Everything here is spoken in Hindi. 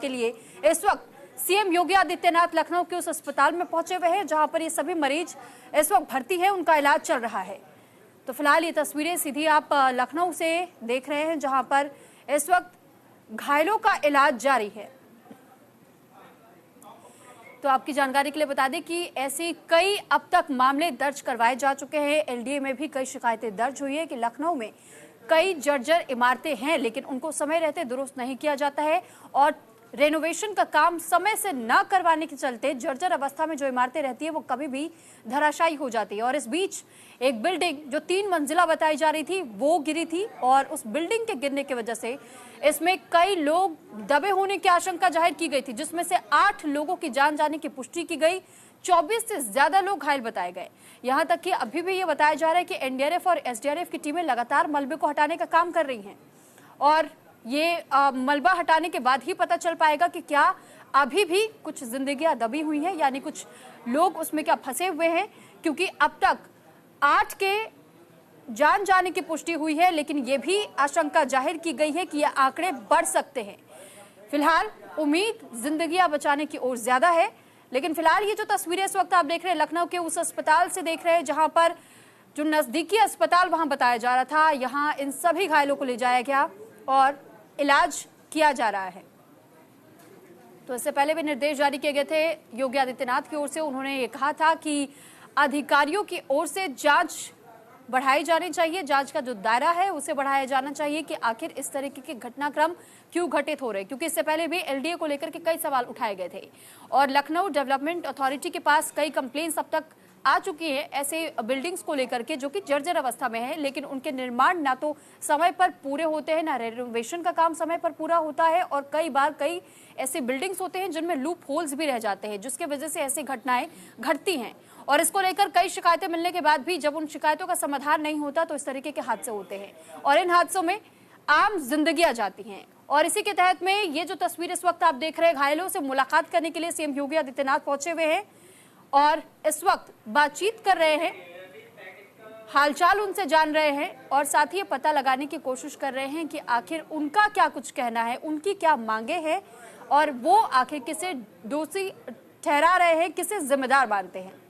के लिए इस वक्त सीएम योगी आदित्यनाथ लखनऊ के उस अस्पताल में पहुंचे हुए हैं जहां पर ये सभी मरीज इस वक्त भर्ती है, उनका इलाज चल रहा है। तो फिलहाल ये तस्वीरें सीधी आप लखनऊ से देख रहे हैं जहां पर इस वक्त घायलों का इलाज जारी है। तो आपकी जानकारी के लिए बता दें कि ऐसे कई अब तक मामले दर्ज करवाए जा चुके हैं। एलडीए में भी कई शिकायतें दर्ज हुई है कि लखनऊ में कई जर्जर इमारतें हैं लेकिन उनको समय रहते दुरुस्त नहीं किया जाता है और रेनोवेशन का काम समय से न करवाने के चलते जर्जर अवस्था में जो इमारतें रहती है वो कभी भी धराशायी हो जाती है। और इस बीच एक बिल्डिंग जो 3 मंजिला बताई जा रही थी वो गिरी थी और उस बिल्डिंग के गिरने की वजह से इसमें कई लोग दबे होने की आशंका जाहिर की गई थी, जिसमें से 8 लोगों की जान जाने की पुष्टि की गई। 24 से ज्यादा लोग घायल बताए गए। यहां तक कि अभी भी ये बताया जा रहा है कि एनडीआरएफ और एसडीआरएफ की टीमें लगातार मलबे को हटाने का काम कर रही हैं और ये मलबा हटाने के बाद ही पता चल पाएगा कि क्या अभी भी कुछ जिंदगियां दबी हुई हैं, यानी कुछ लोग उसमें क्या फंसे हुए हैं, क्योंकि अब तक 8 के जान जाने की पुष्टि हुई है लेकिन ये भी आशंका जाहिर की गई है कि ये आंकड़े बढ़ सकते हैं। फिलहाल उम्मीद जिंदगियां बचाने की ओर ज्यादा है, लेकिन फिलहाल ये जो तस्वीरें इस वक्त आप देख रहे हैं लखनऊ के उस अस्पताल से देख रहे हैं जहां पर जो नजदीकी अस्पताल वहां बताया जा रहा था, यहां इन सभी घायलों को ले जाया गया और इलाज किया जा रहा है। तो इससे पहले भी निर्देश जारी किए गए थे योगी आदित्यनाथ की ओर से। उन्होंने ये कहा था कि अधिकारियों की ओर से जांच बढ़ाई जानी चाहिए, जांच का जो दायरा है उसे बढ़ाया जाना चाहिए कि आखिर इस तरीके के घटनाक्रम क्यों घटित हो रहे, क्योंकि इससे पहले भी एलडीए को लेकर के कई सवाल उठाए गए थे और लखनऊ डेवलपमेंट अथॉरिटी के पास कई कंप्लेंट्स अब तक आ चुकी है ऐसे बिल्डिंग्स को लेकर के जो कि जर्जर अवस्था में है, लेकिन उनके निर्माण ना तो समय पर पूरे होते हैं, ना रेनोवेशन का काम समय पर पूरा होता है और कई बार कई ऐसे बिल्डिंग्स होते हैं जिनमें लूप होल्स भी रह जाते हैं, जिसके वजह से ऐसी घटनाएं घटती हैं। और इसको लेकर कई शिकायतें मिलने के बाद भी जब उन शिकायतों का समाधान नहीं होता तो इस तरीके के हादसे होते हैं और इन हादसों में आम जिंदगियां जाती हैं। और इसी के तहत में ये जो तस्वीर इस वक्त आप देख रहे हैं, घायलों से मुलाकात करने के लिए सीएम योगी आदित्यनाथ पहुंचे हुए हैं और इस वक्त बातचीत कर रहे हैं, हालचाल उनसे जान रहे हैं और साथ ही ये पता लगाने की कोशिश कर रहे हैं कि आखिर उनका क्या कुछ कहना है, उनकी क्या मांगे हैं और वो आखिर किसे दोषी ठहरा रहे हैं, किसे जिम्मेदार मानते हैं।